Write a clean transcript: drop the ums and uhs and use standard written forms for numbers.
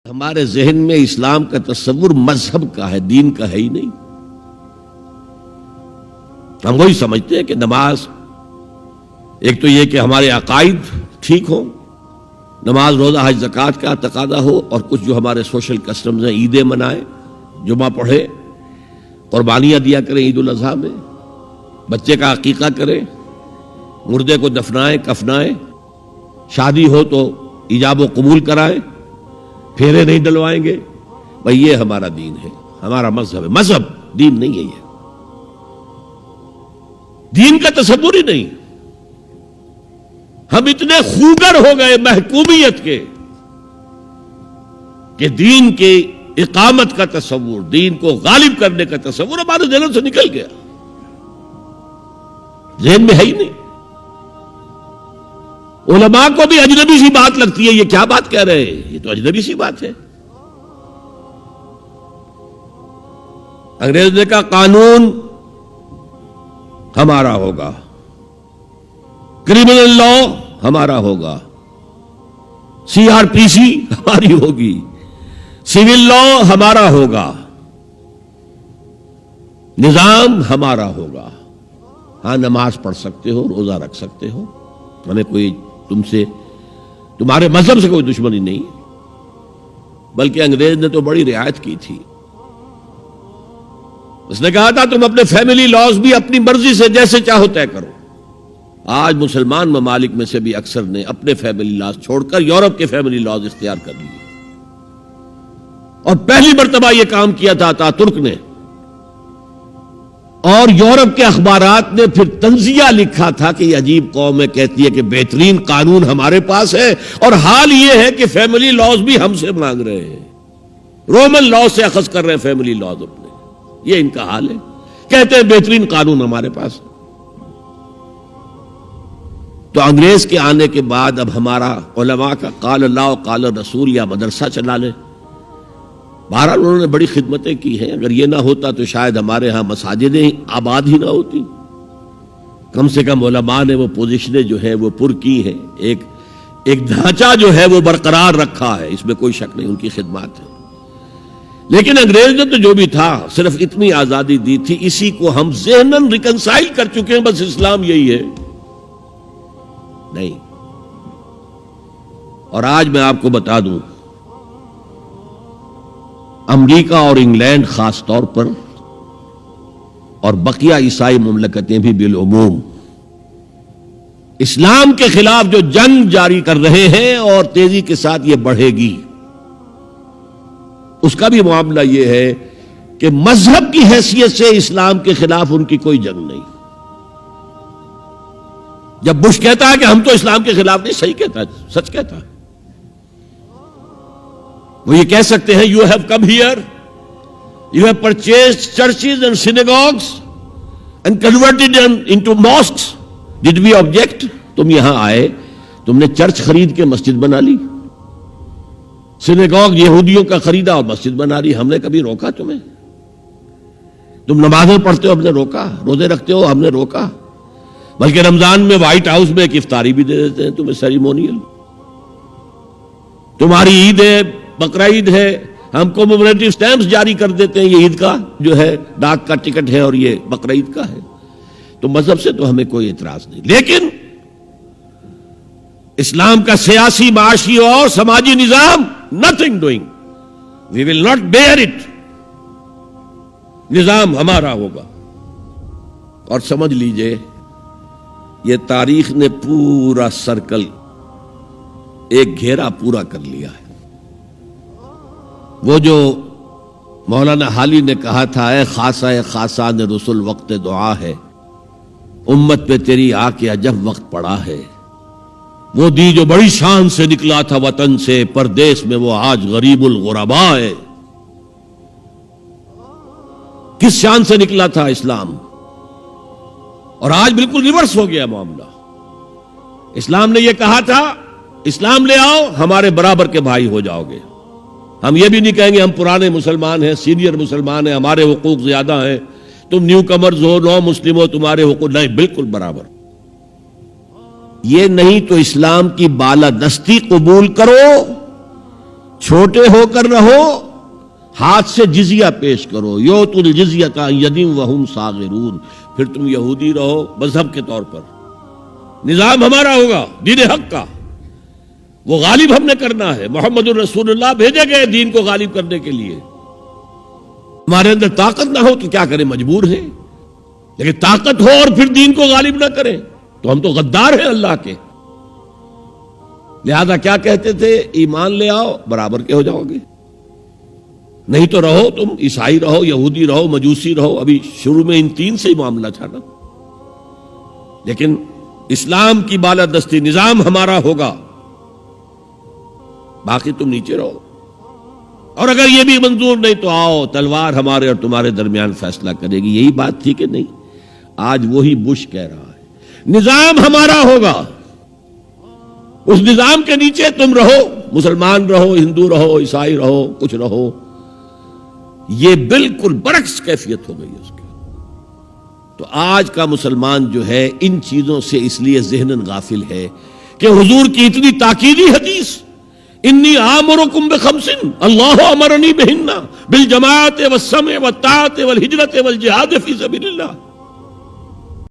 ہمارے ذہن میں اسلام کا تصور مذہب کا ہے، دین کا ہے ہی نہیں۔ ہم وہی سمجھتے ہیں کہ نماز ایک تو یہ کہ ہمارے عقائد ٹھیک ہوں، نماز روزہ حج زکوٰۃ کا تقاضا ہو، اور کچھ جو ہمارے سوشل کسٹمز ہیں، عیدیں منائیں، جمعہ پڑھے، قربانیاں دیا کریں عید الاضحیٰ میں، بچے کا عقیقہ کریں، مردے کو دفنائیں کفنائیں، شادی ہو تو ایجاب و قبول کرائیں، پھیرے نہیں ڈلوائیں گے۔ بھئی یہ ہمارا دین ہے، ہمارا مذہب ہے۔ مذہب دین نہیں ہے، یہ دین کا تصور ہی نہیں۔ ہم اتنے خوگر ہو گئے محکومیت کے کہ دین کی اقامت کا تصور، دین کو غالب کرنے کا تصور ہمارے ذہن سے نکل گیا، ذہن میں ہے ہی نہیں۔ علماء کو بھی اجنبی سی بات لگتی ہے، یہ کیا بات کہہ رہے ہیں، یہ تو اجنبی سی بات ہے۔ انگریز نے کہا قانون ہمارا ہوگا، کرمنل لا ہمارا ہوگا، سی آر پی سی ہماری ہوگی، سول لا ہمارا ہوگا، نظام ہمارا ہوگا۔ ہاں نماز پڑھ سکتے ہو، روزہ رکھ سکتے ہو، ہمیں کوئی تم سے، تمہارے مذہب سے کوئی دشمنی نہیں، بلکہ انگریز نے تو بڑی رعایت کی تھی۔ اس نے کہا تھا تم اپنے فیملی لاز بھی اپنی مرضی سے جیسے چاہو طے کرو۔ آج مسلمان ممالک میں سے بھی اکثر نے اپنے فیملی لاز چھوڑ کر یورپ کے فیملی لاز اختیار کر لیے، اور پہلی مرتبہ یہ کام کیا تھا ترک نے، اور یورپ کے اخبارات نے پھر تنزیہ لکھا تھا کہ یہ عجیب قوم ہے، کہتی ہے کہ بہترین قانون ہمارے پاس ہے، اور حال یہ ہے کہ فیملی لاز بھی ہم سے مانگ رہے ہیں، رومن لاز سے اخذ کر رہے ہیں فیملی لاز اپنے۔ یہ ان کا حال ہے، کہتے ہیں بہترین قانون ہمارے پاس۔ تو انگریز کے آنے کے بعد اب ہمارا علماء کا قال اللہ و قال رسول یا مدرسہ چلا لے۔ بہرحال انہوں نے بڑی خدمتیں کی ہیں، اگر یہ نہ ہوتا تو شاید ہمارے ہاں مساجدیں آباد ہی نہ ہوتی۔ کم سے کم علماء نے وہ پوزیشنیں جو ہے وہ پر کی ہیں، ایک ڈھانچہ جو ہے وہ برقرار رکھا ہے، اس میں کوئی شک نہیں، ان کی خدمات ہے۔ لیکن انگریز نے تو جو بھی تھا صرف اتنی آزادی دی تھی، اسی کو ہم ذہناً ریکنسائل کر چکے ہیں، بس اسلام یہی ہے نہیں۔ اور آج میں آپ کو بتا دوں، امریکہ اور انگلینڈ خاص طور پر، اور بقیہ عیسائی مملکتیں بھی بالعموم، اسلام کے خلاف جو جنگ جاری کر رہے ہیں، اور تیزی کے ساتھ یہ بڑھے گی، اس کا بھی معاملہ یہ ہے کہ مذہب کی حیثیت سے اسلام کے خلاف ان کی کوئی جنگ نہیں۔ جب بش کہتا ہے کہ ہم تو اسلام کے خلاف نہیں، صحیح کہتا ہے، سچ کہتا ہے، وہ یہ کہہ سکتے ہیں you have come here, you have purchased churches and synagogues and converted into mosques, did we object? تم یہاں آئے، تم نے چرچ خرید کے مسجد بنا لی، سینیگوگ یہودیوں کا خریدا اور مسجد بنا لی، ہم نے کبھی روکا تمہیں؟ تم نمازیں پڑھتے ہو، ہم نے روکا؟ روزے رکھتے ہو، ہم نے روکا؟ بلکہ رمضان میں وائٹ ہاؤس میں ایک افطاری بھی دے دیتے ہیں تمہیں، سیریمونیل۔ تمہاری عید ہے، بقرہ عید ہے، ہم کومیموریٹو سٹیمپس جاری کر دیتے ہیں، یہ عید کا جو ہے ڈاک کا ٹکٹ ہے، اور یہ بقرہ عید کا ہے۔ تو مذہب سے تو ہمیں کوئی اعتراض نہیں، لیکن اسلام کا سیاسی، معاشی اور سماجی نظام nothing doing, we will not bear it، نظام ہمارا ہوگا۔ اور سمجھ لیجئے یہ تاریخ نے پورا سرکل، ایک گھیرا پورا کر لیا ہے۔ وہ جو مولانا حالی نے کہا تھا، اے خاصہ خاصان رسول وقت دعا ہے، امت پہ تیری آ کے عجب وقت پڑا ہے، وہ دی جو بڑی شان سے نکلا تھا وطن سے، پردیس میں وہ آج غریب الغرباء ہے۔ کس شان سے نکلا تھا اسلام، اور آج بالکل ریورس ہو گیا معاملہ۔ اسلام نے یہ کہا تھا اسلام لے آؤ، ہمارے برابر کے بھائی ہو جاؤ گے۔ ہم یہ بھی نہیں کہیں گے ہم پرانے مسلمان ہیں، سینئر مسلمان ہیں، ہمارے حقوق زیادہ ہیں، تم نیو کمرز ہو، نو مسلم ہو، تمہارے حقوق نہیں، بالکل برابر۔ یہ نہیں تو اسلام کی بالادستی قبول کرو، چھوٹے ہو کر رہو، ہاتھ سے جزیہ پیش کرو، یؤتوا الجزیۃ عن ید وہم صاغرون، پھر تم یہودی رہو مذہب کے طور پر، نظام ہمارا ہوگا دین حق کا، وہ غالب ہم نے کرنا ہے، محمد الرسول اللہ بھیجے گئے دین کو غالب کرنے کے لیے، ہمارے اندر طاقت نہ ہو تو کیا کریں، مجبور ہیں، لیکن طاقت ہو اور پھر دین کو غالب نہ کریں تو ہم تو غدار ہیں اللہ کے۔ لہذا کیا کہتے تھے، ایمان لے آؤ برابر کے ہو جاؤ گے، نہیں تو رہو تم عیسائی رہو، یہودی رہو، مجوسی رہو۔ ابھی شروع میں ان تین سے ہی معاملہ تھا نا، لیکن اسلام کی بالادستی نظام ہمارا ہوگا، باقی تم نیچے رہو، اور اگر یہ بھی منظور نہیں تو آؤ تلوار ہمارے اور تمہارے درمیان فیصلہ کرے گی۔ یہی بات تھی کہ نہیں؟ آج وہی بش کہہ رہا ہے نظام ہمارا ہوگا، اس نظام کے نیچے تم رہو، مسلمان رہو، ہندو رہو، عیسائی رہو، کچھ رہو۔ یہ بالکل برعکس کیفیت ہو گئی اس کی۔ تو آج کا مسلمان جو ہے ان چیزوں سے اس لیے ذہناً غافل ہے کہ حضور کی اتنی تاکیدی حدیث، انی آمرکم بخمس اللہ امرنی بہن بالجماعت والسمع والطاعت والہجرت والجہاد فی سبیل اللہ،